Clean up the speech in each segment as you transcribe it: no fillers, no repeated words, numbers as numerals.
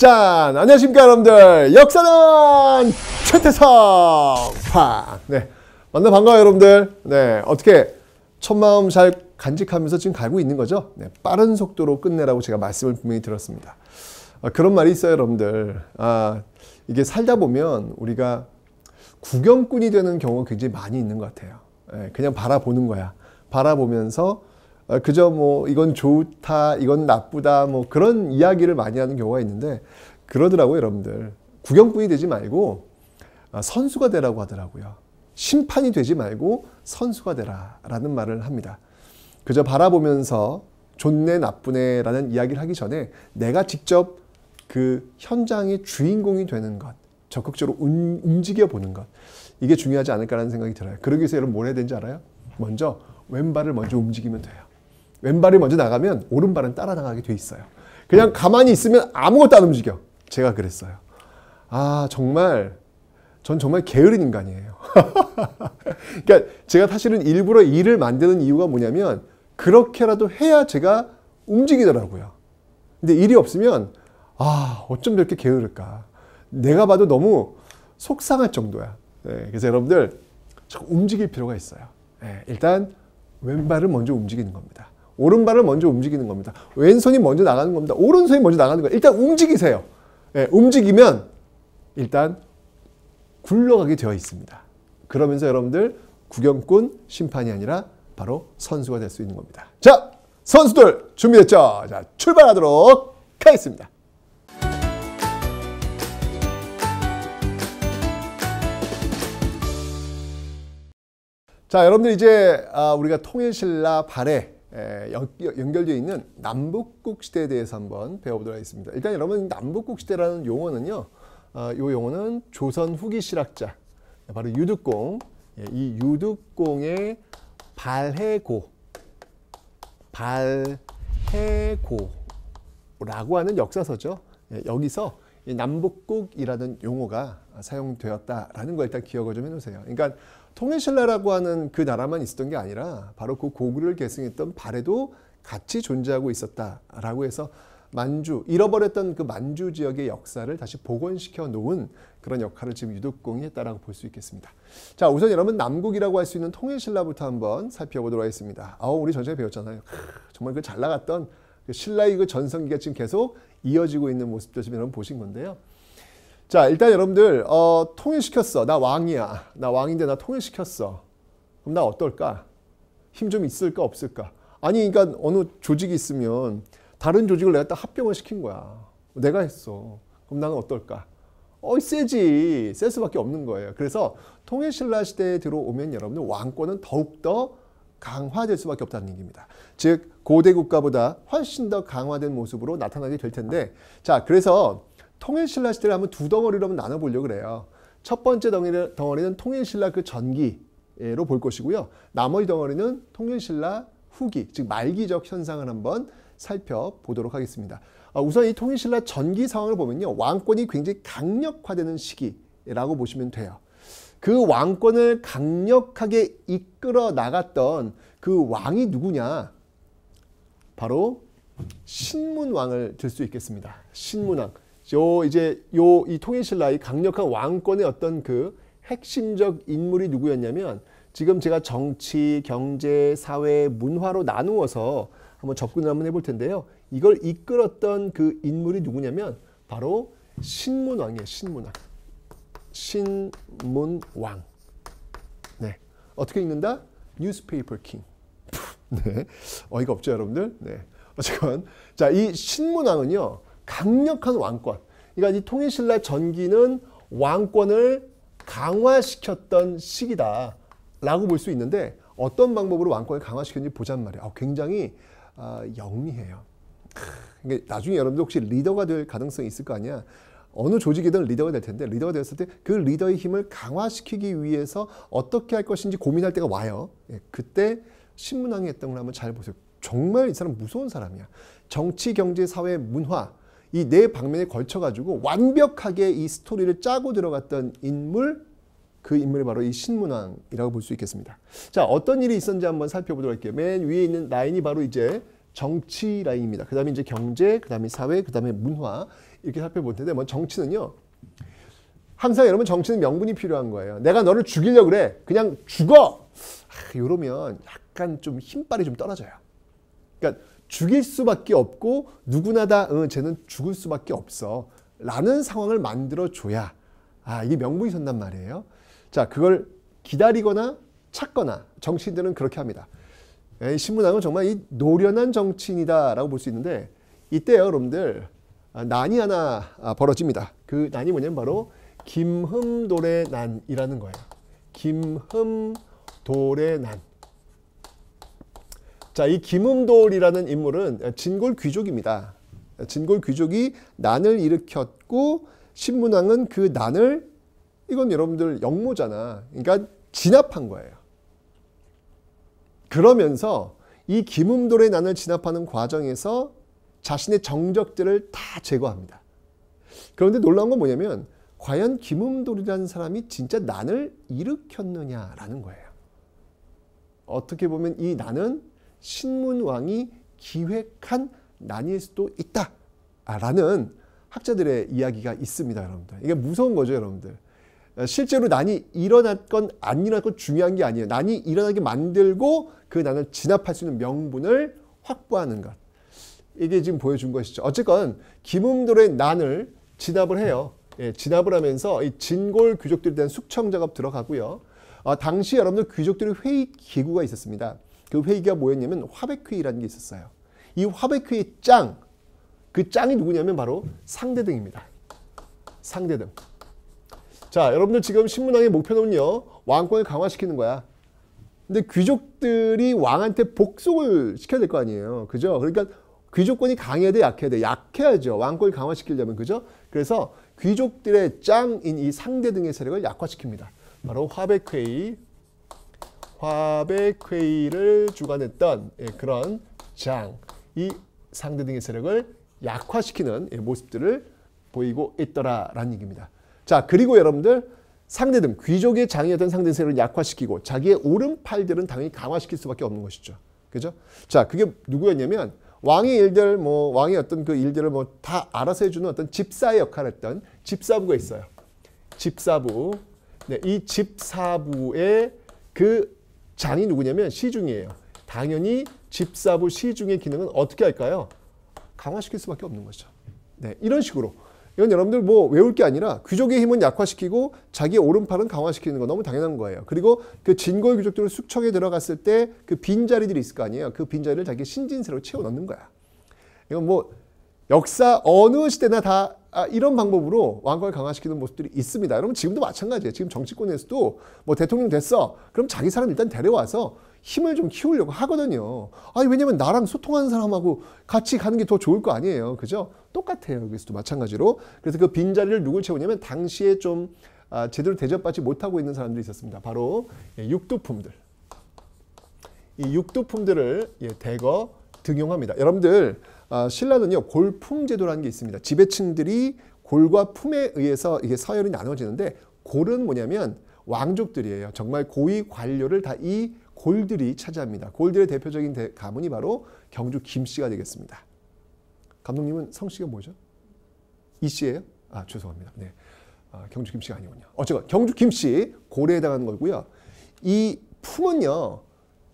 짠! 안녕하십니까 여러분들. 역사는 최태성 팡! 네, 만나 반가워요 여러분들. 네, 어떻게 첫마음 잘 간직하면서 지금 가고 있는 거죠? 네, 빠른 속도로 끝내라고 제가 말씀을 분명히 드렸습니다. 그런 말이 있어요 여러분들. 이게 살다 보면 우리가 구경꾼이 되는 경우가 굉장히 많이 있는 것 같아요. 그냥 바라보는 거야. 바라보면서 그저 뭐 이건 좋다, 이건 나쁘다, 뭐 그런 이야기를 많이 하는 경우가 있는데, 그러더라고요 여러분들. 구경꾼이 되지 말고 선수가 되라고 하더라고요. 심판이 되지 말고 선수가 되라 라는 말을 합니다. 그저 바라보면서 좋네 나쁘네 라는 이야기를 하기 전에 내가 직접 그 현장의 주인공이 되는 것, 적극적으로 움직여 보는 것, 이게 중요하지 않을까라는 생각이 들어요. 그러기 위해서 여러분 뭘 해야 되는지 알아요? 먼저 왼발을 먼저 움직이면 돼요. 왼발이 먼저 나가면 오른발은 따라 나가게 돼 있어요. 그냥 가만히 있으면 아무것도 안 움직여. 제가 그랬어요. 전 정말 게으른 인간이에요. 그러니까 제가 사실은 일부러 일을 만드는 이유가 뭐냐면 그렇게라도 해야 제가 움직이더라고요. 근데 일이 없으면 어쩜 저렇게 게으를까. 내가 봐도 너무 속상할 정도야. 네, 그래서 여러분들 움직일 필요가 있어요. 네, 일단 왼발을 먼저 움직이는 겁니다. 오른발을 먼저 움직이는 겁니다. 왼손이 먼저 나가는 겁니다. 오른손이 먼저 나가는 거예요. 일단 움직이세요. 네, 움직이면 일단 굴러가게 되어 있습니다. 그러면서 여러분들 구경꾼, 심판이 아니라 바로 선수가 될 수 있는 겁니다. 자, 선수들 준비됐죠? 자, 출발하도록 하겠습니다. 자, 여러분들 이제 우리가 통일신라 발에 연결되어 있는 남북국 시대에 대해서 한번 배워보도록 하겠습니다. 일단 여러분 남북국 시대라는 용어는요, 이 용어는 조선 후기 실학자 바로 유득공, 이 유득공의 발해고라고 하는 역사서죠. 여기서 이 남북국이라는 용어가 사용되었다라는 걸 일단 기억을 좀 해놓으세요. 그러니까 통일신라라고 하는 그 나라만 있었던 게 아니라 바로 그 고구려를 계승했던 발해도 같이 존재하고 있었다라고 해서 잃어버렸던 그 만주 지역의 역사를 다시 복원시켜 놓은 그런 역할을 지금 유득공이 했다라고 볼 수 있겠습니다. 자, 우선 여러분 남국이라고 할 수 있는 통일신라부터 한번 살펴보도록 하겠습니다. 우리 전에 배웠잖아요. 정말 그 잘 나갔던 그 신라의 그 전성기가 지금 계속 이어지고 있는 모습도 지금 여러분 보신 건데요. 자, 일단 여러분들 통일시켰어. 나 왕이야. 나 왕인데 나 통일시켰어. 그럼 나 어떨까? 힘 좀 있을까 없을까? 아니, 그러니까 어느 조직이 있으면 다른 조직을 내가 딱 합병을 시킨 거야. 내가 했어. 그럼 나는 어떨까? 세지. 셀 수밖에 없는 거예요. 그래서 통일신라 시대에 들어오면 여러분들 왕권은 더욱더 강화될 수밖에 없다는 얘기입니다. 즉 고대 국가보다 훨씬 더 강화된 모습으로 나타나게 될 텐데, 자, 그래서 통일신라 시대를 한번 두 덩어리로 한번 나눠보려고 그래요. 첫 번째 덩어리는 통일신라 그 전기로 볼 것이고요. 나머지 덩어리는 통일신라 후기, 즉 말기적 현상을 한번 살펴보도록 하겠습니다. 우선 이 통일신라 전기 상황을 보면요, 왕권이 굉장히 강력화되는 시기라고 보시면 돼요. 그 왕권을 강력하게 이끌어 나갔던 그 왕이 누구냐? 바로 신문왕을 들 수 있겠습니다. 신문왕. 이 통일신라의 강력한 왕권의 어떤 그 핵심적 인물이 누구였냐면, 지금 제가 정치, 경제, 사회, 문화로 나누어서 한번 접근을 한번 해볼 텐데요. 이걸 이끌었던 그 인물이 누구냐면 바로 신문왕이에요. 신문왕. 네. 어떻게 읽는다? Newspaper King. 네. 어이가 없죠, 여러분들? 네. 어쨌건 자, 이 신문왕은요, 강력한 왕권. 그러니까 이 통일신라 전기는 왕권을 강화시켰던 시기다라고 볼 수 있는데, 어떤 방법으로 왕권을 강화시켰는지 보잔 말이에요. 굉장히 영리해요. 그러니까 나중에 여러분들 혹시 리더가 될 가능성이 있을 거 아니야. 어느 조직이든 리더가 될 텐데, 리더가 되었을 때 그 리더의 힘을 강화시키기 위해서 어떻게 할 것인지 고민할 때가 와요. 그때 신문왕이 했던 걸 한번 잘 보세요. 정말 이 사람 무서운 사람이야. 정치, 경제, 사회, 문화 이 네 방면에 걸쳐가지고 완벽하게 이 스토리를 짜고 들어갔던 인물, 그 인물이 바로 이 신문왕이라고 볼 수 있겠습니다. 자, 어떤 일이 있었는지 한번 살펴보도록 할게요. 맨 위에 있는 라인이 바로 이제 정치 라인입니다. 그 다음에 이제 경제, 그 다음에 사회, 그 다음에 문화. 이렇게 살펴볼 텐데 뭐 정치는요. 항상 여러분 정치는 명분이 필요한 거예요. 내가 너를 죽이려고 그래. 그냥 죽어. 이러면 약간 좀 힘빨이 좀 떨어져요. 그러니까 죽일 수밖에 없고 누구나 다 쟤는 죽을 수밖에 없어. 라는 상황을 만들어줘야 이게 명분이 선단 말이에요. 자, 그걸 기다리거나 찾거나 정치인들은 그렇게 합니다. 신문왕은 정말 이 노련한 정치인이다라고 볼 수 있는데 이때요, 여러분들 난이 하나 벌어집니다. 그 난이 뭐냐면 바로 김흠돌의 난이라는 거예요. 김흠돌의 난. 자, 이 김흠돌이라는 인물은 진골 귀족입니다. 진골 귀족이 난을 일으켰고 신문왕은 그 난을 이건 여러분들 역모잖아. 그러니까 진압한 거예요. 그러면서 이 김흠돌의 난을 진압하는 과정에서 자신의 정적들을 다 제거합니다. 그런데 놀라운 건 뭐냐면 과연 김흠돌이라는 사람이 진짜 난을 일으켰느냐라는 거예요. 어떻게 보면 이 난은 신문왕이 기획한 난일 수도 있다라는 학자들의 이야기가 있습니다, 여러분들. 이게 무서운 거죠, 여러분들. 실제로 난이 일어났건 안 일어났건 중요한 게 아니에요. 난이 일어나게 만들고 그 난을 진압할 수 있는 명분을 확보하는 것. 이게 지금 보여준 것이죠. 어쨌건 김흠돌의 난을 진압을 해요. 진압을 하면서 이 진골 귀족들에 대한 숙청 작업 들어가고요. 당시 여러분들 귀족들의 회의 기구가 있었습니다. 그 회의가 뭐였냐면 화백회의라는 게 있었어요. 이 화백회의 그 짱이 누구냐면 바로 상대등입니다. 상대등. 자, 여러분들 지금 신문왕의 목표는요, 왕권을 강화시키는 거야. 근데 귀족들이 왕한테 복속을 시켜야 될 거 아니에요. 그죠? 그러니까 귀족권이 강해야 돼, 약해야 돼? 약해야죠. 왕권을 강화시키려면. 그죠? 그래서 귀족들의 짱인 이 상대등의 세력을 약화시킵니다. 바로 화백회의를 주관했던 그런 장, 이 상대등의 세력을 약화시키는 모습들을 보이고 있더라라는 얘기입니다. 자, 그리고 여러분들 상대등, 귀족의 장이었던 상대 세력을 약화시키고 자기의 오른팔들은 당연히 강화시킬 수밖에 없는 것이죠. 그죠? 자, 그게 누구였냐면 왕의 일들, 왕의 어떤 그 일들을 다 알아서 해주는 어떤 집사의 역할을 했던 집사부가 있어요. 집사부. 네, 이 집사부의 그 장이 누구냐면 시중이에요. 당연히 집사부 시중의 기능은 어떻게 할까요? 강화시킬 수밖에 없는 거죠. 네, 이런 식으로. 이건 여러분들 외울 게 아니라 귀족의 힘은 약화시키고 자기의 오른팔은 강화시키는 거 너무 당연한 거예요. 그리고 그 진골 귀족들을 숙청에 들어갔을 때 그 빈자리들이 있을 거 아니에요. 그 빈자리를 자기 신진세로 채워 넣는 거야. 이건 역사 어느 시대나 다 이런 방법으로 왕권을 강화시키는 모습들이 있습니다. 여러분 지금도 마찬가지예요. 지금 정치권에서도 대통령 됐어. 그럼 자기 사람 일단 데려와서 힘을 좀 키우려고 하거든요. 왜냐면 나랑 소통하는 사람하고 같이 가는 게 더 좋을 거 아니에요. 그죠? 똑같아요. 여기서도 마찬가지로. 그래서 그 빈자리를 누굴 채우냐면 당시에 좀 제대로 대접받지 못하고 있는 사람들이 있었습니다. 바로 육두품들. 이 육두품들을 대거 등용합니다. 여러분들 신라는요 골품제도라는 게 있습니다. 지배층들이 골과 품에 의해서 이게 서열이 나눠지는데 골은 뭐냐면 왕족들이에요. 정말 고위 관료를 다 이 골들이 차지합니다. 골들의 대표적인 가문이 바로 경주 김씨가 되겠습니다. 감독님은 성씨가 뭐죠? 이씨예요? 죄송합니다. 네, 경주 김씨가 아니군요. 어쨌건 경주 김씨 골에 해당하는 거고요. 이 품은요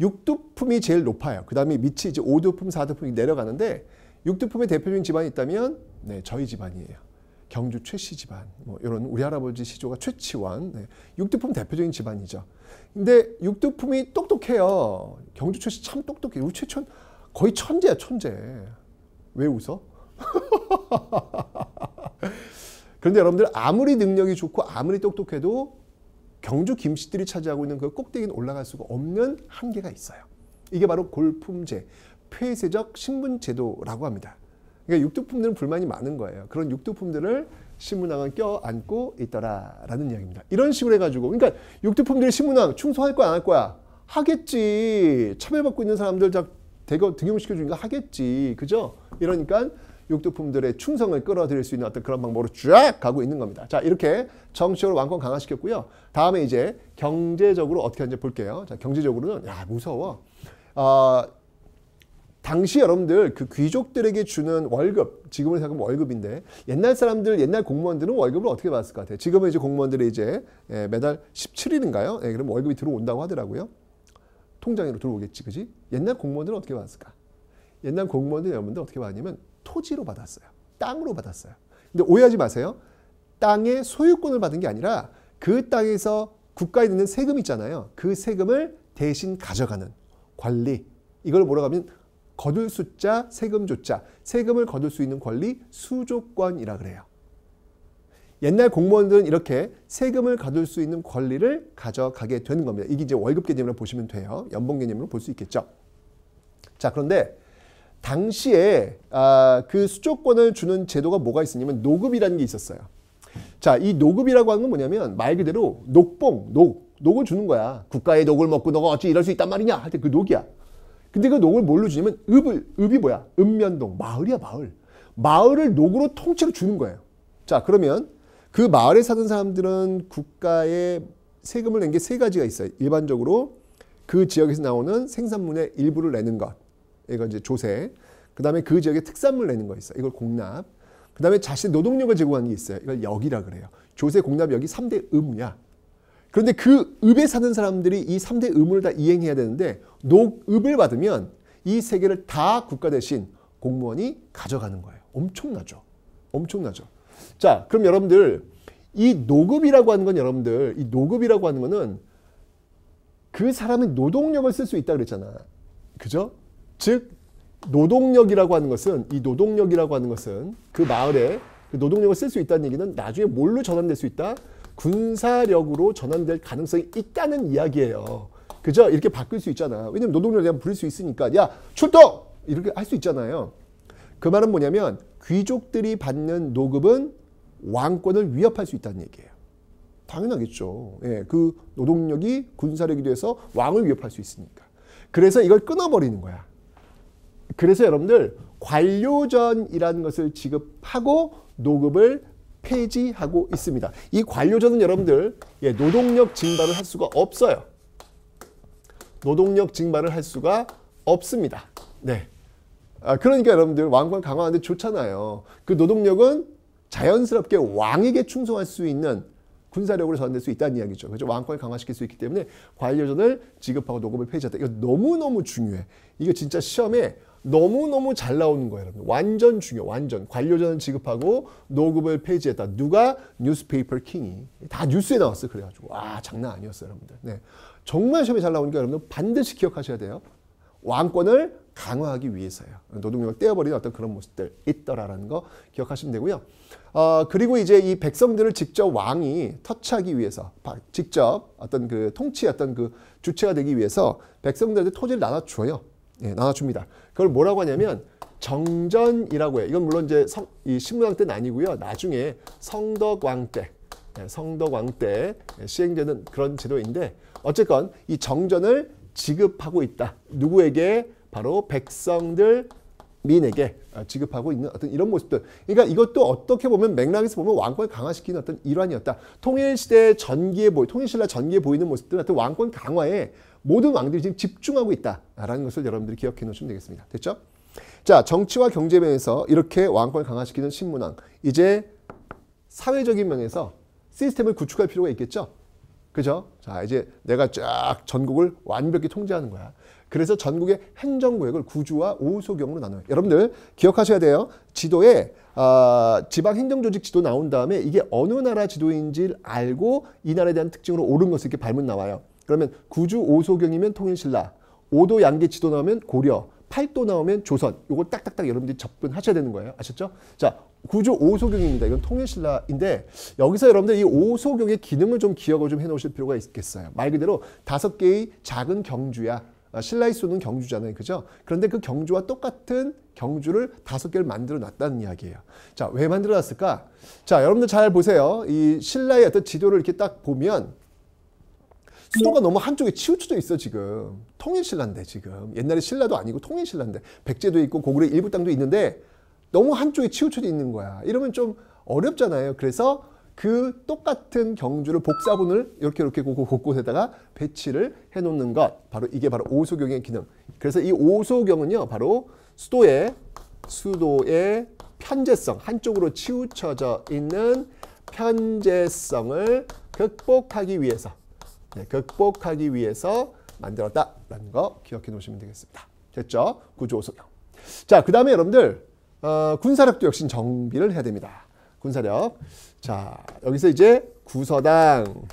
육두품이 제일 높아요. 그 다음에 밑이 이제 5두품, 4두품이 내려가는데 육두품의 대표적인 집안이 있다면 저희 집안이에요. 경주 최씨 집안, 이런 우리 할아버지 시조가 최치원, 육두품 대표적인 집안이죠. 근데 육두품이 똑똑해요. 경주 최씨 참 똑똑해요. 우리 최천 거의 천재야, 천재. 왜 웃어? 그런데 여러분들 아무리 능력이 좋고 아무리 똑똑해도 경주 김씨들이 차지하고 있는 그 꼭대기는 올라갈 수가 없는 한계가 있어요. 이게 바로 골품제, 폐쇄적 신분제도라고 합니다. 그러니까 육두품들은 불만이 많은 거예요. 그런 육두품들을 신문왕은 껴안고 있더라라는 이야기입니다. 이런 식으로 해가지고, 그러니까 육두품들이 신문왕 충성할 거야 안 할 거야? 하겠지. 차별받고 있는 사람들 다 대거 등용시켜주니까 하겠지. 그죠? 이러니까 육두품들의 충성을 끌어들일 수 있는 어떤 그런 방법으로 쫙 가고 있는 겁니다. 자, 이렇게 정치적으로 왕권 강화시켰고요. 다음에 이제 경제적으로 어떻게 하는지 볼게요. 자, 경제적으로는 무서워. 당시 여러분들 그 귀족들에게 주는 월급, 지금으로 생각하면 월급인데 옛날 사람들, 옛날 공무원들은 월급을 어떻게 받았을 것 같아요? 지금은 이제 공무원들이 이제 매달 17일인가요? 그럼 월급이 들어온다고 하더라고요. 통장으로 들어오겠지, 그지? 옛날 공무원들은 어떻게 받았을까? 옛날 공무원들 여러분들 어떻게 받았냐면 토지로 받았어요. 땅으로 받았어요. 근데 오해하지 마세요. 땅의 소유권을 받은 게 아니라 그 땅에서 국가에 있는 세금 있잖아요. 그 세금을 대신 가져가는 관리. 이걸 뭐라고 하면 거둘 숫자, 세금 조자, 세금을 거둘 수 있는 권리, 수조권이라 그래요. 옛날 공무원들은 이렇게 세금을 거둘 수 있는 권리를 가져가게 되는 겁니다. 이게 이제 월급 개념으로 보시면 돼요. 연봉 개념으로 볼 수 있겠죠. 자, 그런데 당시에 그 수조권을 주는 제도가 뭐가 있었냐면 노급이라는 게 있었어요. 자, 이 노급이라고 하는 건 뭐냐면 말 그대로 녹봉, 녹을 주는 거야. 국가의 녹을 먹고 너가 어찌 이럴 수 있단 말이냐 할 때 그 녹이야. 근데 그 녹을 뭘로 주냐면 읍이 뭐야? 읍면동, 마을이야, 마을. 마을을 녹으로 통째로 주는 거예요. 자, 그러면 그 마을에 사는 사람들은 국가에 세금을 낸 게 세 가지가 있어요. 일반적으로 그 지역에서 나오는 생산물의 일부를 내는 것. 이건 이제 조세. 그 다음에 그 지역의 특산물 내는 거 있어요. 이걸 공납. 그 다음에 자신의 노동력을 제공하는 게 있어요. 이걸 역이라 그래요. 조세, 공납, 역이 3대 의무야. 그런데 그 읍에 사는 사람들이 이 3대 의무를 다 이행해야 되는데 녹읍을 받으면 이 세 개를 다 국가 대신 공무원이 가져가는 거예요. 엄청나죠. 엄청나죠. 자, 그럼 여러분들 이 노급이라고 하는 건 여러분들 이 노급이라고 하는 거는 그 사람의 노동력을 쓸 수 있다 그랬잖아. 그죠? 즉 노동력이라고 하는 것은 이 노동력이라고 하는 것은 그 마을에 그 노동력을 쓸 수 있다는 얘기는 나중에 뭘로 전환될 수 있다? 군사력으로 전환될 가능성이 있다는 이야기예요. 그죠? 이렇게 바뀔 수 있잖아. 왜냐면 노동력을 그냥 부릴 수 있으니까 야 출동! 이렇게 할 수 있잖아요. 그 말은 뭐냐면 귀족들이 받는 노급은 왕권을 위협할 수 있다는 얘기예요. 당연하겠죠. 예, 그 노동력이 군사력이 돼서 왕을 위협할 수 있으니까. 그래서 이걸 끊어버리는 거야. 그래서 여러분들 관료전이라는 것을 지급하고 노급을 폐지하고 있습니다. 이 관료전은 여러분들 노동력 증발을 할 수가 없어요. 노동력 증발을 할 수가 없습니다. 네. 그러니까 여러분들 왕권 강화하는데 좋잖아요. 그 노동력은 자연스럽게 왕에게 충성할 수 있는 군사력으로 전환될 수 있다는 이야기죠. 그렇죠? 왕권을 강화시킬 수 있기 때문에 관료전을 지급하고 노급을 폐지했다. 이거 너무너무 중요해. 이거 진짜 시험에 너무너무 잘 나오는 거예요. 여러분. 완전 중요. 완전. 관료전을 지급하고 노급을 폐지했다. 누가? 뉴스페이퍼 킹이. 다 뉴스에 나왔어요. 그래가지고. 와, 장난 아니었어요. 여러분들. 네. 정말 시험에 잘 나오니까 여러분들 반드시 기억하셔야 돼요. 왕권을 강화하기 위해서요. 노동력을 떼어버리는 어떤 그런 모습들 있더라라는 거 기억하시면 되고요. 그리고 이제 이 백성들을 직접 왕이 터치하기 위해서 직접 어떤 그 통치의 어떤 그 주체가 되기 위해서 백성들한테 토지를 나눠줘요. 예, 나눠줍니다. 그걸 뭐라고 하냐면 정전이라고 해요. 이건 물론 이제 이 신문왕 때는 아니고요. 나중에 성덕왕 때, 성덕왕 때 시행되는 그런 제도인데 어쨌건 이 정전을 지급하고 있다. 누구에게? 바로 백성들 민에게 지급하고 있는 어떤 이런 모습들. 그러니까 이것도 어떻게 보면 맥락에서 보면 왕권을 강화시키는 어떤 일환이었다. 통일시대 전기에 통일신라 전기에 보이는 모습들은 어떤 왕권 강화에 모든 왕들이 지금 집중하고 있다라는 것을 여러분들이 기억해 놓으시면 되겠습니다. 됐죠? 자, 정치와 경제 면에서 이렇게 왕권을 강화시키는 신문왕. 이제 사회적인 면에서 시스템을 구축할 필요가 있겠죠? 그죠? 자, 이제 내가 쫙 전국을 완벽히 통제하는 거야. 그래서 전국의 행정구역을 구주와 오소경으로 나눠요. 여러분들 기억하셔야 돼요. 지도에 지방행정조직 지도 나온 다음에 이게 어느 나라 지도인지를 알고 이 나라에 대한 특징으로 옳은 것을 이렇게 발문 나와요. 그러면 구주 오소경이면 통일신라, 5도 양계 지도 나오면 고려, 8도 나오면 조선. 요거 딱딱딱 여러분들이 접근하셔야 되는 거예요. 아셨죠? 자, 구주 오소경입니다. 이건 통일신라인데 여기서 여러분들 이 오소경의 기능을 좀 기억을 좀 해놓으실 필요가 있겠어요. 말 그대로 5개의 작은 경주야. 신라의 수는 경주잖아요. 그죠? 그런데 그 경주와 똑같은 경주를 5개를 만들어 놨다는 이야기예요. 자, 왜 만들어 놨을까? 자, 여러분들 잘 보세요. 이 신라의 어떤 지도를 이렇게 딱 보면 수도가 너무 한쪽에 치우쳐져 있어 지금. 통일신라인데 지금. 옛날에 신라도 아니고 통일신라인데 백제도 있고 고구려 일부 땅도 있는데 너무 한쪽에 치우쳐져 있는 거야. 이러면 좀 어렵잖아요. 그래서 그 똑같은 경주를 복사본을 이렇게 곳곳에다가 배치를 해놓는 것, 바로 이게 바로 오소경의 기능. 그래서 이 오소경은요, 바로 수도의 편제성, 한쪽으로 치우쳐져 있는 편제성을 극복하기 위해서 만들었다라는 거 기억해 놓으시면 되겠습니다. 됐죠? 구조 오소경. 자, 그 다음에 여러분들 군사력도 역시 정비를 해야 됩니다. 군사력. 자, 여기서 이제 구서당.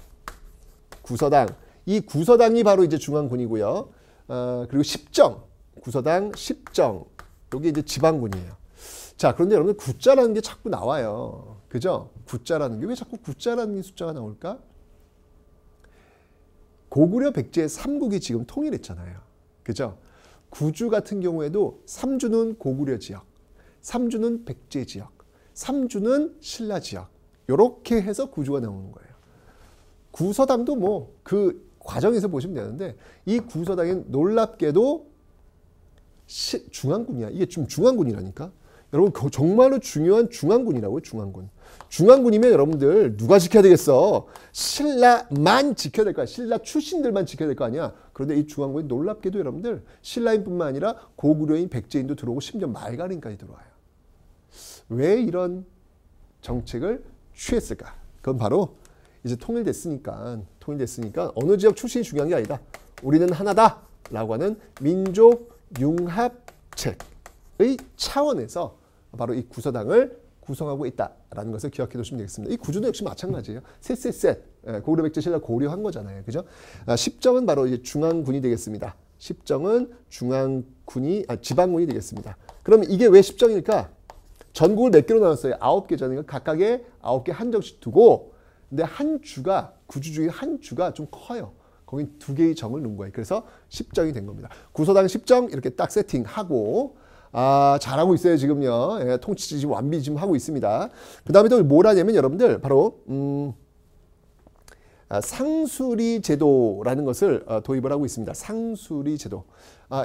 이 구서당이 바로 이제 중앙군이고요. 그리고 십정. 구서당, 십정. 여기 이제 지방군이에요. 자, 그런데 여러분들 구자라는 게 자꾸 나와요. 그죠? 구자라는 게 왜 자꾸 구자라는 숫자가 나올까? 고구려 백제 삼국이 지금 통일했잖아요. 그죠? 구주 같은 경우에도 3주는 고구려 지역, 3주는 백제 지역, 3주는 신라 지역. 이렇게 해서 구주가 나오는 거예요. 구서당도 뭐 그 과정에서 보시면 되는데 이 구서당은 놀랍게도 중앙군이야. 이게 좀 중앙군이라니까. 여러분 정말로 중요한 중앙군이라고요. 중앙군. 중앙군이면 여러분들 누가 지켜야 되겠어? 신라만 지켜야 될 거야. 신라 출신들만 지켜야 될 거 아니야. 그런데 이 중앙군이 놀랍게도 여러분들 신라인뿐만 아니라 고구려인, 백제인도 들어오고 심지어 말가린까지 들어와요. 왜 이런 정책을 취했을까? 그건 바로 이제 통일됐으니까 어느 지역 출신이 중요한 게 아니다. 우리는 하나다라고 하는 민족 융합책의 차원에서 바로 이 구서당을 구성하고 있다라는 것을 기억해 두시면 되겠습니다. 이 구조도 역시 마찬가지예요. 셋. 고구려, 백제, 신라 고려한 거잖아요. 그죠? 십정은 바로 이제 중앙군이 되겠습니다. 십정은 지방군이 되겠습니다. 그럼 이게 왜 십정일까? 전국을 몇 개로 나눴어요? 9개잖아요. 각각에 9개 한정씩 두고, 근데 한 주가, 구주 중에 한 주가 좀 커요. 거기 2개의 정을 넣은 거예요. 그래서 십정이 된 겁니다. 구서당 십정 이렇게 딱 세팅하고, 잘하고 있어요, 지금요. 예, 통치 지금 완비 지금 하고 있습니다. 그 다음에 또 뭘 하냐면 여러분들, 바로, 상수리 제도라는 것을 도입을 하고 있습니다. 상수리 제도.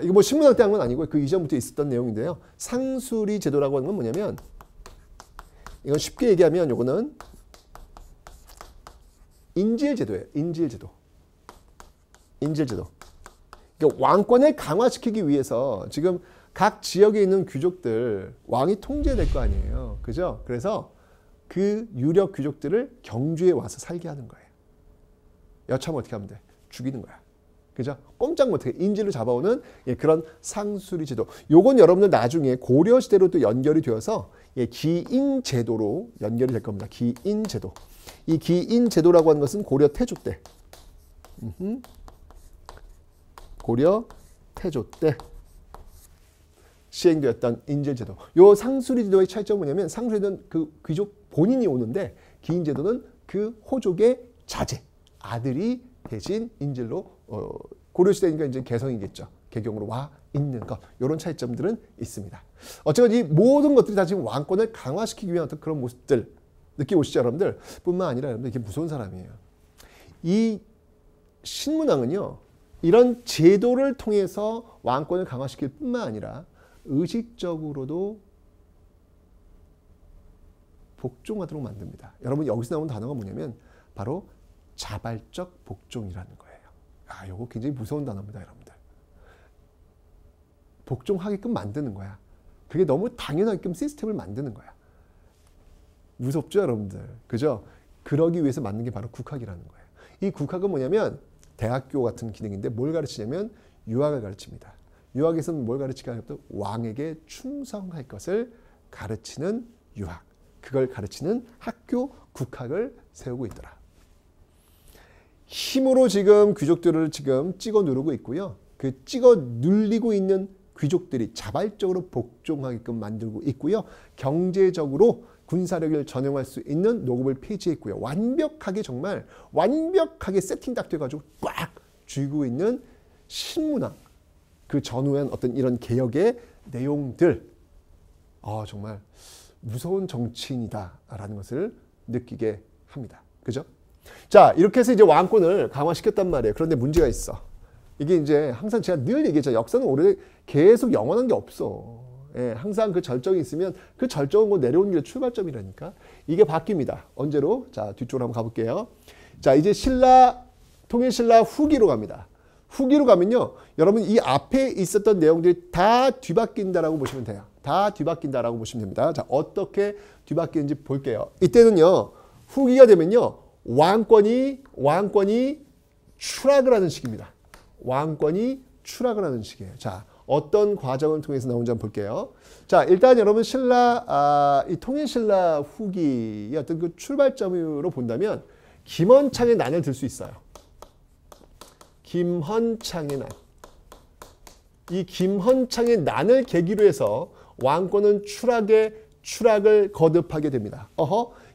이거 뭐 신문학 때 한 건 아니고 그 이전부터 있었던 내용인데요. 상수리 제도라고 하는 건 뭐냐면, 이건 쉽게 얘기하면 요거는 인질제도예요. 인질제도. 그러니까 왕권을 강화시키기 위해서 지금 각 지역에 있는 귀족들 왕이 통제될 거 아니에요. 그죠? 그래서 그 유력 귀족들을 경주에 와서 살게 하는 거예요. 여차하면 어떻게 하면 돼? 죽이는 거야. 그죠? 꼼짝 못하게 인질로 잡아오는 그런 상수리 제도. 요건 여러분들 나중에 고려 시대로 또 연결이 되어서 기인 제도로 연결이 될 겁니다. 기인 제도. 이 기인 제도라고 하는 것은 고려 태조 때. 고려 태조 때 시행되었던 인질제도. 요 상수리제도의 차이점은 뭐냐면 상수리제도는 그 귀족 본인이 오는데 기인제도는 그 호족의 자제, 아들이 대신 인질로 고려시대니까 이제 개성이겠죠. 개경으로 와 있는 것. 이런 차이점들은 있습니다. 어쨌든 이 모든 것들이 다 지금 왕권을 강화시키기 위한 어떤 그런 모습들 느끼고 오시죠, 여러분들? 뿐만 아니라 여러분들 이게 무서운 사람이에요. 이 신문왕은요. 이런 제도를 통해서 왕권을 강화시킬 뿐만 아니라 의식적으로도 복종하도록 만듭니다. 여러분 여기서 나온 단어가 뭐냐면 바로 자발적 복종이라는 거예요. 이거 굉장히 무서운 단어입니다, 여러분들. 복종하게끔 만드는 거야. 그게 너무 당연하게끔 시스템을 만드는 거야. 무섭죠, 여러분들? 그죠? 그러기 위해서 만든 게 바로 국학이라는 거예요. 이 국학은 뭐냐면 대학교 같은 기능인데 뭘 가르치냐면 유학을 가르칩니다. 유학에서는 뭘 가르치까 하면 왕에게 충성할 것을 가르치는 유학. 그걸 가르치는 학교 국학을 세우고 있더라. 힘으로 지금 귀족들을 지금 찍어 누르고 있고요. 그 찍어 눌리고 있는 귀족들이 자발적으로 복종하게끔 만들고 있고요. 경제적으로 군사력을 전용할 수 있는 노급을 폐지했고요. 정말 완벽하게 세팅 딱 돼가지고 꽉 쥐고 있는 신문학. 그 전후엔 어떤 이런 개혁의 내용들. 정말 무서운 정치인이다라는 것을 느끼게 합니다. 그죠? 자, 이렇게 해서 이제 왕권을 강화시켰단 말이에요. 그런데 문제가 있어. 이게 이제 항상 제가 늘 얘기했죠. 역사는 계속 영원한 게 없어. 예, 항상 그 절정이 있으면 그 절정은 곧 내려오는 길의 출발점이라니까. 이게 바뀝니다. 언제로? 자, 뒤쪽으로 한번 가볼게요. 자, 이제 통일신라 후기로 갑니다. 후기로 가면요, 여러분 이 앞에 있었던 내용들이 다 뒤바뀐다라고 보시면 돼요. 다 뒤바뀐다라고 보시면 됩니다. 자, 어떻게 뒤바뀌는지 볼게요. 이때는요, 후기가 되면요, 왕권이 추락을 하는 시기입니다. 왕권이 추락을 하는 시기예요. 자, 어떤 과정을 통해서 나오는지 한번 볼게요. 자, 일단 여러분 이 통일신라 후기의 어떤 그 출발점으로 본다면 김헌창의 난을 들 수 있어요. 김헌창의 난. 이 김헌창의 난을 계기로 해서 왕권은 추락을 거듭하게 됩니다.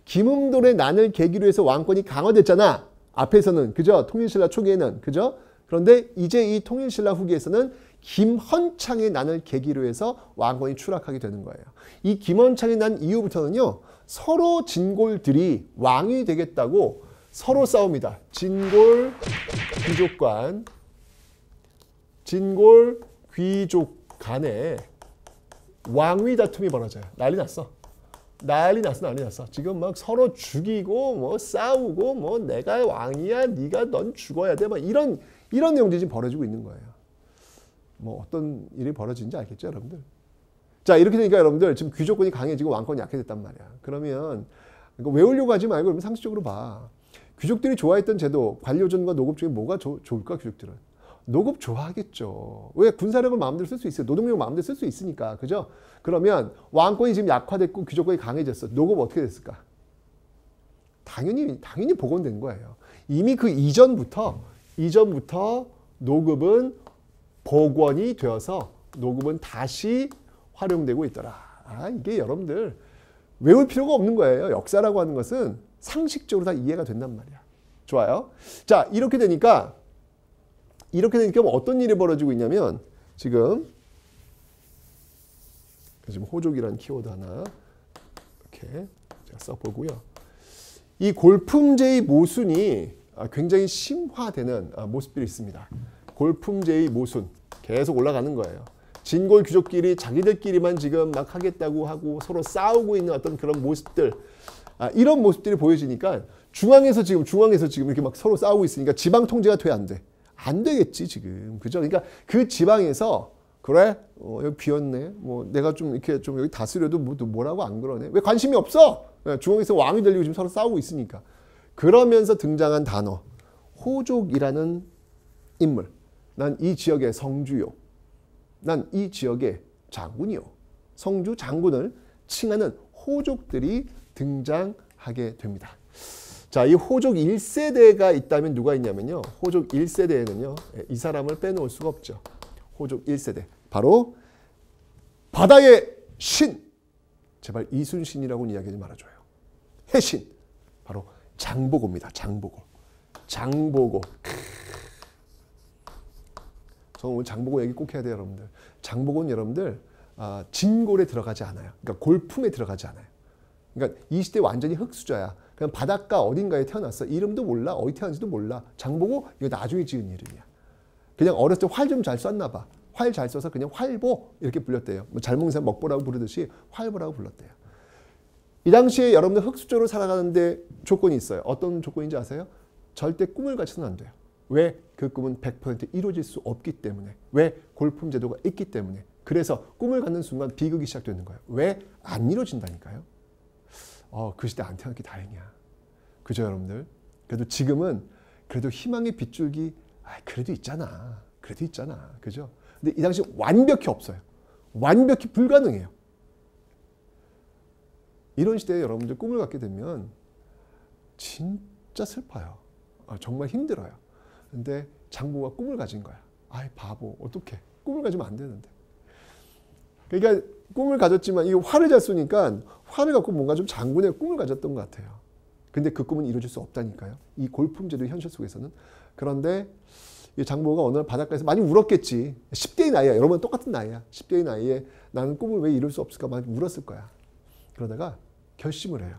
김응돌의 난을 계기로 해서 왕권이 강화됐잖아. 앞에서는, 그죠? 통일신라 초기에는, 그죠? 그런데 이제 이 통일신라 후기에서는 김헌창의 난을 계기로 해서 왕권이 추락하게 되는 거예요. 이 김헌창의 난 이후부터는요, 서로 진골들이 왕이 되겠다고 서로 싸웁니다. 진골 귀족 간에 왕위 다툼이 벌어져요. 난리 났어. 지금 막 서로 죽이고 뭐 싸우고 뭐 내가 왕이야, 네가 넌 죽어야 돼, 막 이런 내용들이 지금 벌어지고 있는 거예요. 뭐 어떤 일이 벌어지는지 알겠죠, 여러분들? 자, 이렇게 되니까 여러분들 지금 귀족권이 강해지고 왕권이 약해졌단 말이야. 그러면 이거 외우려고 하지 말고 여러분 상식적으로 봐. 귀족들이 좋아했던 제도, 관료전과 노급 중에 뭐가 좋을까, 귀족들은? 노급 좋아하겠죠. 왜? 군사력을 마음대로 쓸 수 있어요. 노동력을 마음대로 쓸 수 있으니까. 그죠? 그러면 왕권이 지금 약화됐고 귀족권이 강해졌어. 노급 어떻게 됐을까? 당연히 복원된 거예요. 이미 그 이전부터 노급은 복원이 되어서 노급은 다시 활용되고 있더라. 이게 여러분들 외울 필요가 없는 거예요. 역사라고 하는 것은 상식적으로 다 이해가 된단 말이야. 좋아요. 자, 이렇게 되니까 어떤 일이 벌어지고 있냐면 지금 호족이라는 키워드 하나 이렇게 제가 써보고요. 이 골품제의 모순이 굉장히 심화되는 모습들이 있습니다. 골품제의 모순 계속 올라가는 거예요. 진골 귀족끼리 자기들끼리만 지금 막 하겠다고 하고 서로 싸우고 있는 어떤 그런 모습들, 이런 모습들이 보여지니까 중앙에서 지금 이렇게 막 서로 싸우고 있으니까 지방 통제가 돼, 안 돼? 안 되겠지 지금, 그죠? 그러니까 그 지방에서 그래, 여기 비었네, 뭐 내가 좀 이렇게 좀 여기 다스려도 뭐라고 안 그러네, 왜 관심이 없어? 중앙에서 왕이 되려고 지금 서로 싸우고 있으니까. 그러면서 등장한 단어 호족이라는 인물. 난 이 지역의 성주요, 난 이 지역의 장군이요. 성주 장군을 칭하는 호족들이 등장하게 됩니다. 자, 이 호족 1세대가 있다면 누가 있냐면요. 호족 1세대에는요. 이 사람을 빼놓을 수가 없죠. 호족 1세대. 바로 바다의 신. 제발 이순신이라고는 이야기하지 말아줘요. 해신. 바로 장보고입니다. 장보고. 저는 오늘 장보고 얘기 꼭 해야 돼요, 여러분들. 장보고는 여러분들 진골에 들어가지 않아요. 그러니까 골품에 들어가지 않아요. 그러니까 이 시대 완전히 흙수저야. 그냥 바닷가 어딘가에 태어났어. 이름도 몰라. 어디 태어난지도 몰라. 장보고 이거 나중에 지은 이름이야. 그냥 어렸을 때 활 좀 잘 쐈나 봐. 활 잘 쏴서 그냥 활보 이렇게 불렸대요. 뭐 잘 먹는 사람 먹보라고 부르듯이 활보라고 불렀대요. 이 당시에 여러분들 흙수저로 살아가는데 조건이 있어요. 어떤 조건인지 아세요? 절대 꿈을 가지서는 안 돼요. 왜? 그 꿈은 100% 이루어질 수 없기 때문에. 왜? 골품 제도가 있기 때문에. 그래서 꿈을 갖는 순간 비극이 시작되는 거예요. 왜? 안 이루어진다니까요. 그 시대 안 태어났기 다행이야. 그죠, 여러분들? 그래도 지금은 그래도 희망의 빗줄기 그래도 있잖아. 그죠? 근데 이 당시 완벽히 없어요. 완벽히 불가능해요. 이런 시대에 여러분들 꿈을 갖게 되면 진짜 슬퍼요. 정말 힘들어요. 근데 장보고가 꿈을 가진 거야. 바보, 어떡해. 꿈을 가지면 안 되는데. 그러니까 꿈을 가졌지만 이 활을 잘 쏘니까 활을 갖고 뭔가 좀 장군의 꿈을 가졌던 것 같아요. 근데 그 꿈은 이루어질 수 없다니까요. 이 골품제도 현실 속에서는. 그런데 이 장보고가 어느 날 바닷가에서 많이 울었겠지. 10대의 나이야. 여러분 똑같은 나이야. 10대의 나이에 나는 꿈을 왜 이룰 수 없을까 많이 울었을 거야. 그러다가 결심을 해요.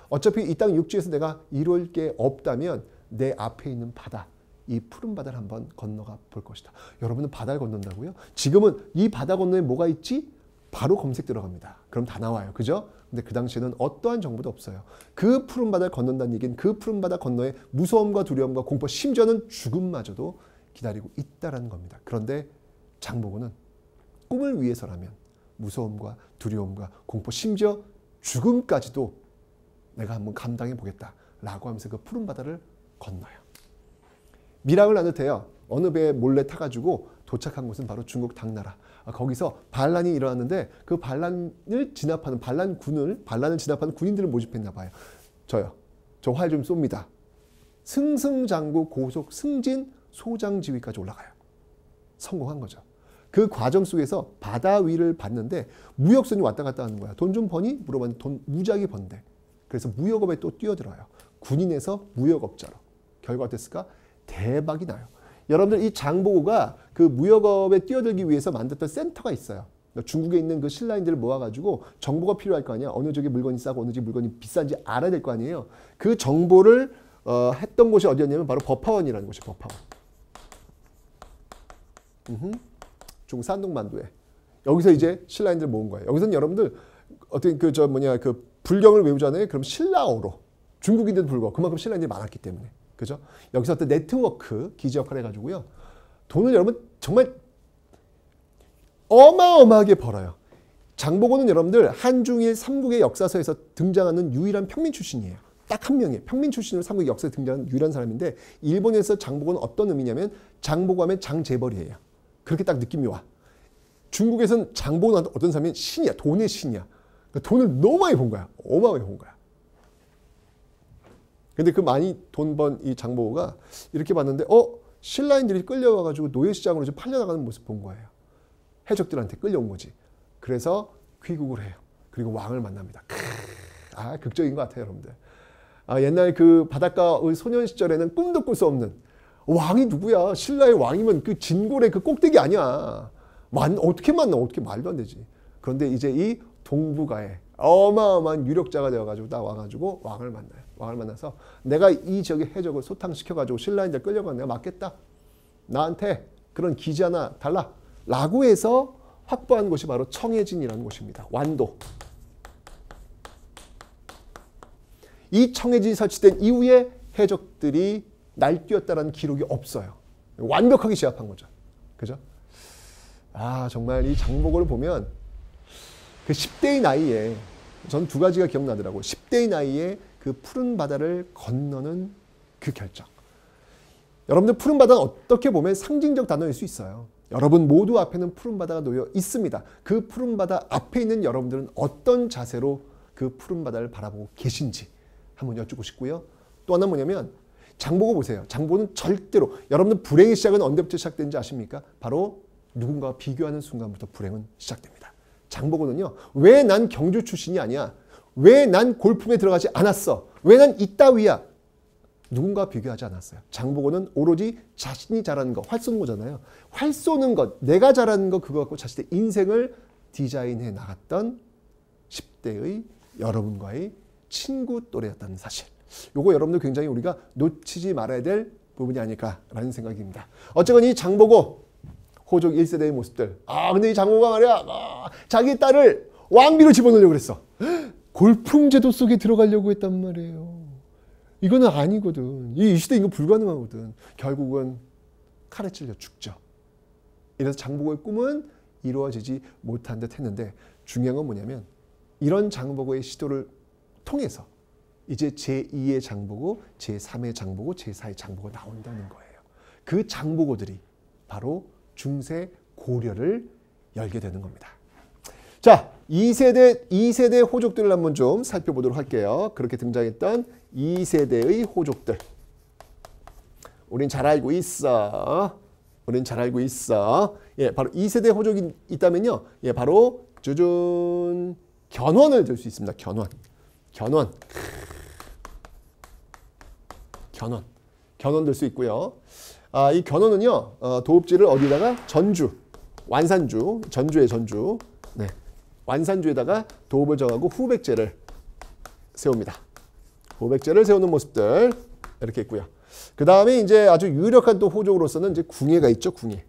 어차피 이 땅 육지에서 내가 이룰 게 없다면 내 앞에 있는 바다, 이 푸른 바다를 한번 건너가 볼 것이다. 여러분은 바다를 건넌다고요? 지금은 이 바다 건너에 뭐가 있지? 바로 검색 들어갑니다. 그럼 다 나와요. 그죠? 근데 그 당시에는 어떠한 정보도 없어요. 그 푸른 바다를 건넌다는 얘기는 그 푸른 바다 건너에 무서움과 두려움과 공포, 심지어는 죽음마저도 기다리고 있다라는 겁니다. 그런데 장보고는 꿈을 위해서라면 무서움과 두려움과 공포, 심지어 죽음까지도 내가 한번 감당해 보겠다라고 하면서 그 푸른 바다를 건너요. 밀항을 나눌 어느 배에 몰래 타가지고 도착한 곳은 바로 중국 당나라. 거기서 반란이 일어났는데 그 반란을 진압하는 반란을 진압하는 군인들을 모집했나 봐요. 저 활 좀 쏩니다. 승승장구 고속 승진 소장 지위까지 올라가요. 성공한 거죠. 그 과정 속에서 바다 위를 봤는데 무역선이 왔다 갔다 하는 거야. 돈 좀 버니? 물어봤는데 돈 무지하게 번대. 그래서 무역업에 또 뛰어들어요. 군인에서 무역업자로. 결과 어땠을까? 대박이 나요. 여러분들 이 장보고가 그 무역업에 뛰어들기 위해서 만들었던 센터가 있어요. 중국에 있는 그 신라인들을 모아가지고 정보가 필요할 거 아니야. 어느 쪽에 물건이 싸고 어느 쪽에 물건이 비싼지 알아야 될 거 아니에요. 그 정보를 했던 곳이 어디였냐면 바로 법화원이라는 곳이 법화원. 중국 산둥만두에. 여기서 이제 신라인들 모은 거예요. 여기서는 여러분들 어떤 그 불경을 외우잖아요. 그럼 신라어로. 중국인들도 불구하고 그만큼 신라인들이 많았기 때문에. 그죠? 여기서 어떤 네트워크 기지 역할을 해가지고요. 돈을 여러분 정말 어마어마하게 벌어요. 장보고는 여러분들 한중일 삼국의 역사서에서 등장하는 유일한 평민 출신이에요. 딱 한 명이에요. 평민 출신으로 삼국의 역사에 등장하는 유일한 사람인데 일본에서 장보고는 어떤 의미냐면 장보고 하면 장재벌이에요. 그렇게 딱 느낌이 와. 중국에서는 장보고는 어떤 사람이 신이야. 돈의 신이야. 그러니까 돈을 너무 많이 번 거야. 어마어마하게 번 거야. 근데 그 많이 돈 번 이 장보고가 이렇게 봤는데 신라인들이 끌려와가지고 노예시장으로 좀 팔려나가는 모습 본 거예요. 해적들한테 끌려온 거지. 그래서 귀국을 해요. 그리고 왕을 만납니다. 극적인 것 같아요, 여러분들. 옛날 그 바닷가 소년 시절에는 꿈도 꿀 수 없는 왕이 누구야? 신라의 왕이면 그 진골의 그 꼭대기 아니야. 어떻게 만나? 어떻게 말도 안 되지. 그런데 이제 이 동북아에 어마어마한 유력자가 되어가지고 딱 와가지고 왕을 만나요. 왕을 만나서 내가 이 지역의 해적을 소탕시켜가지고 신라인들 끌려가면 내가 맞겠다. 나한테 그런 기지 하나 달라. 라고 해서 확보한 곳이 바로 청해진이라는 곳입니다. 완도. 이 청해진이 설치된 이후에 해적들이 날뛰었다는 기록이 없어요. 완벽하게 제압한 거죠. 그죠? 정말 이 장보고를 보면 그 10대의 나이에 전 두 가지가 기억나더라고요. 10대의 나이에 그 푸른 바다를 건너는 그 결정. 여러분들 푸른 바다는 어떻게 보면 상징적 단어일 수 있어요. 여러분 모두 앞에는 푸른 바다가 놓여 있습니다. 그 푸른 바다 앞에 있는 여러분들은 어떤 자세로 그 푸른 바다를 바라보고 계신지 한번 여쭙고 싶고요. 또 하나 뭐냐면 장보고 보세요. 장보고는 절대로 여러분들 불행의 시작은 언제부터 시작된지 아십니까? 바로 누군가와 비교하는 순간부터 불행은 시작됩니다. 장보고는요. 왜 난 경주 출신이 아니야? 왜 난 골프에 들어가지 않았어? 왜 난 이따위야? 누군가와 비교하지 않았어요. 장보고는 오로지 자신이 잘하는 것, 활 쏘는 거잖아요. 활 쏘는 것, 내가 잘하는 것 그거 갖고 자신의 인생을 디자인해 나갔던 10대의 여러분과의 친구 또래였다는 사실. 요거 여러분들 굉장히 우리가 놓치지 말아야 될 부분이 아닐까라는 생각입니다. 어쨌건 이 장보고 호족 1세대의 모습들. 근데 이 장보고가 말이야. 자기 딸을 왕비로 집어넣으려고 그랬어. 골풍제도 속에 들어가려고 했단 말이에요. 이거는 아니거든. 이 시대 이거 불가능하거든. 결국은 칼에 찔려 죽죠. 이래서 장보고의 꿈은 이루어지지 못한 듯 했는데 중요한 건 뭐냐면 이런 장보고의 시도를 통해서 이제 제2의 장보고, 제3의 장보고, 제4의 장보고가 나온다는 거예요. 그 장보고들이 바로 중세 고려를 열게 되는 겁니다. 자, 2세대 호족들을 한번 좀 살펴보도록 할게요. 그렇게 등장했던 2세대의 호족들. 우린 잘 알고 있어. 우린 잘 알고 있어. 예, 바로 2세대 호족이 있다면요. 예, 바로 주준 견훤을 들 수 있습니다. 견훤. 견훤 들 수 있고요. 이 견훤은요. 도읍지를 어디다가 전주에 전주. 네. 완산주에다가 도읍을 정하고 후백제를 세웁니다. 후백제를 세우는 모습들 이렇게 있고요. 그 다음에 이제 아주 유력한 또 호족으로서는 이제 궁예가 있죠. 궁예.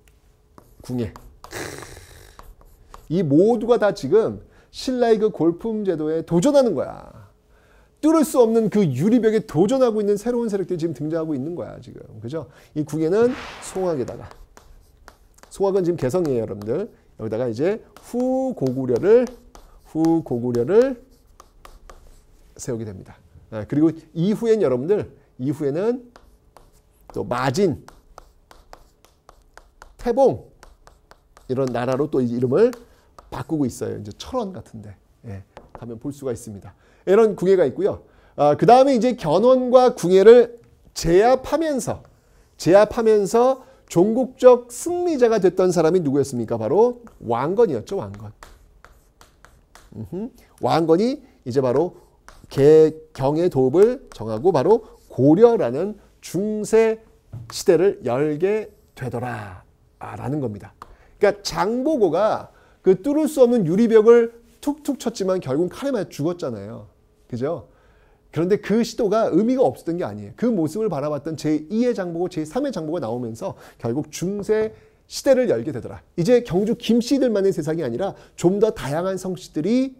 이 모두가 다 지금 신라의 그 골품 제도에 도전하는 거야. 뚫을 수 없는 그 유리벽에 도전하고 있는 새로운 세력들이 지금 등장하고 있는 거야, 지금. 그죠? 이 궁예는 송악에다가. 송악은 지금 개성이에요, 여러분들. 여기다가 이제 후고구려를 세우게 됩니다. 그리고 이후엔 여러분들, 이후에는 또 마진, 태봉, 이런 나라로 또 이름을 바꾸고 있어요. 이제 철원 같은데. 예, 가면 볼 수가 있습니다. 이런 궁예가 있고요. 그 다음에 이제 견훤과 궁예를 제압하면서 종국적 승리자가 됐던 사람이 누구였습니까? 바로 왕건이었죠. 왕건. 왕건이 이제 바로 경의 도읍을 정하고 바로 고려라는 중세 시대를 열게 되더라 라는 겁니다. 그러니까 장보고가 그 뚫을 수 없는 유리벽을 툭툭 쳤지만 결국 칼에 맞아 죽었잖아요. 그죠? 그런데 그 시도가 의미가 없었던 게 아니에요. 그 모습을 바라봤던 제2의 장보고 제3의 장보가 나오면서 결국 중세 시대를 열게 되더라. 이제 경주 김씨들만의 세상이 아니라 좀 더 다양한 성씨들이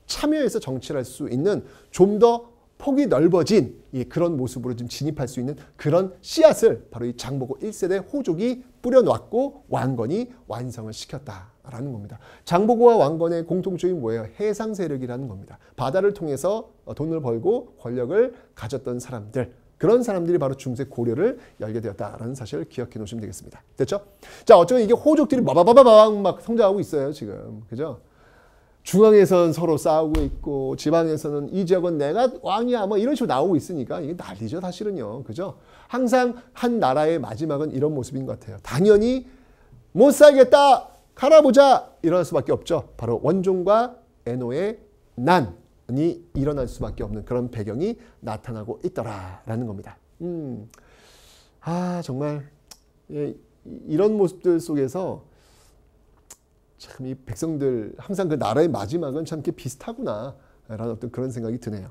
참여해서 정치를 할 수 있는 좀 더 폭이 넓어진 그런 모습으로 좀 진입할 수 있는 그런 씨앗을 바로 이 장보고 1세대 호족이 뿌려놨고 왕건이 완성을 시켰다라는 겁니다. 장보고와 왕건의 공통점이 뭐예요? 해상 세력이라는 겁니다. 바다를 통해서 돈을 벌고 권력을 가졌던 사람들, 그런 사람들이 바로 중세 고려를 열게 되었다라는 사실을 기억해 놓으시면 되겠습니다. 됐죠? 자, 어쩌면 이게 호족들이 마바바바방 막 성장하고 있어요, 지금. 그죠? 중앙에서는 서로 싸우고 있고 지방에서는 이 지역은 내가 왕이야 뭐 이런 식으로 나오고 있으니까 이게 난리죠, 사실은요. 그죠? 항상 한 나라의 마지막은 이런 모습인 것 같아요. 당연히 못 살겠다, 갈아보자, 일어날 수밖에 없죠. 바로 원종과 애노의 난이 일어날 수밖에 없는 그런 배경이 나타나고 있더라라는 겁니다. 정말 이런 모습들 속에서 참 이 백성들 항상 그 나라의 마지막은 참 이렇게 비슷하구나 라는 어떤 그런 생각이 드네요.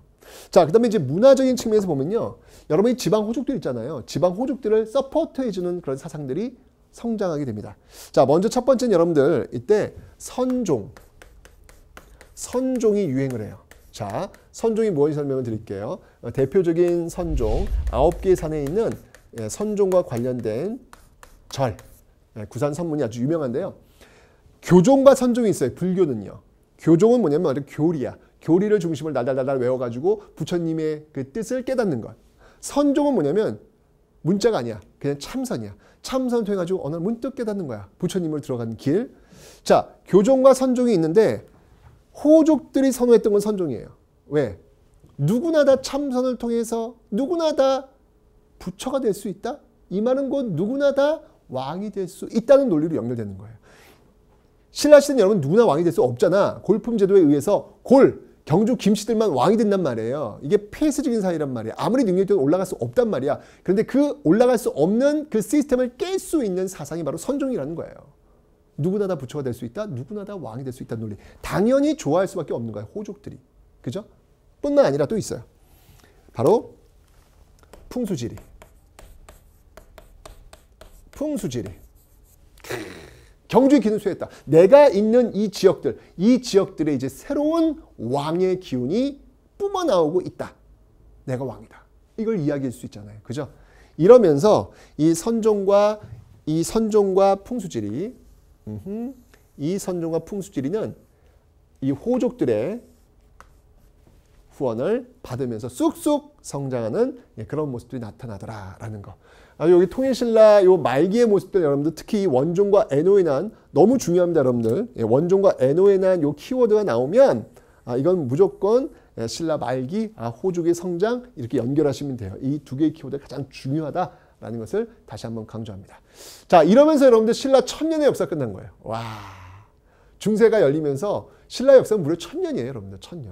자, 그 다음에 이제 문화적인 측면에서 보면요, 여러분이 지방 호족들 있잖아요. 지방 호족들을 서포트해주는 그런 사상들이 성장하게 됩니다. 자, 먼저 첫 번째는 여러분들 이때 선종이 유행을 해요. 자, 선종이 무엇인지 설명을 드릴게요. 대표적인 선종 9개의 산에 있는 선종과 관련된 절, 구산 선문이 아주 유명한데요. 교종과 선종이 있어요. 불교는요. 교종은 뭐냐면 교리야. 교리를 중심으로 달달달달 외워가지고 부처님의 그 뜻을 깨닫는 것. 선종은 뭐냐면 문자가 아니야. 그냥 참선이야. 참선을 통해가지고 어느 날 문득 깨닫는 거야. 부처님을 들어가는 길. 자, 교종과 선종이 있는데 호족들이 선호했던 건 선종이에요. 왜? 누구나 다 참선을 통해서 누구나 다 부처가 될 수 있다? 이 말은 곧 누구나 다 왕이 될 수 있다는 논리로 연결되는 거예요. 신라시대는 여러분 누구나 왕이 될 수 없잖아. 골품제도에 의해서 경주 김씨들만 왕이 된단 말이에요. 이게 폐쇄적인 사회란 말이야. 아무리 능력이 올라갈 수 없단 말이야. 그런데 그 올라갈 수 없는 그 시스템을 깰 수 있는 사상이 바로 선종이라는 거예요. 누구나 다 부처가 될 수 있다. 누구나 다 왕이 될 수 있다는 논리. 당연히 좋아할 수밖에 없는 거예요. 호족들이. 그죠? 뿐만 아니라 또 있어요. 바로 풍수지리. 경주의 기운을 수했다. 내가 있는 이 지역들에 이제 새로운 왕의 기운이 뿜어나오고 있다. 내가 왕이다. 이걸 이야기할 수 있잖아요. 그죠? 이러면서 이 선종과 풍수지리, 이 선종과 풍수지리는 이 호족들의 후원을 받으면서 쑥쑥 성장하는 그런 모습들이 나타나더라라는 거. 여기 통일신라 요 말기의 모습들 여러분들 특히 이 원종과 애노의 난 너무 중요합니다, 여러분들. 원종과 애노의 난 요 키워드가 나오면 이건 무조건 신라 말기 호족의 성장 이렇게 연결하시면 돼요. 이 두 개의 키워드가 가장 중요하다라는 것을 다시 한번 강조합니다. 자, 이러면서 여러분들 신라 1000년의 역사 끝난 거예요. 와, 중세가 열리면서 신라 역사는 무려 1000년이에요, 여러분들. 1000년.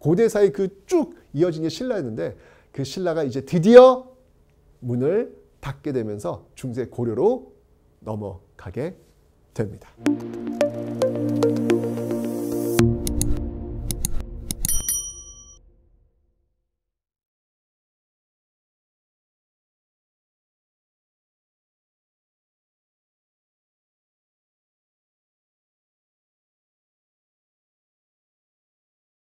고대사의 그 쭉 이어진 게 신라였는데 그 신라가 이제 드디어 문을 닫게 되면서 중세 고려로 넘어가게 됩니다.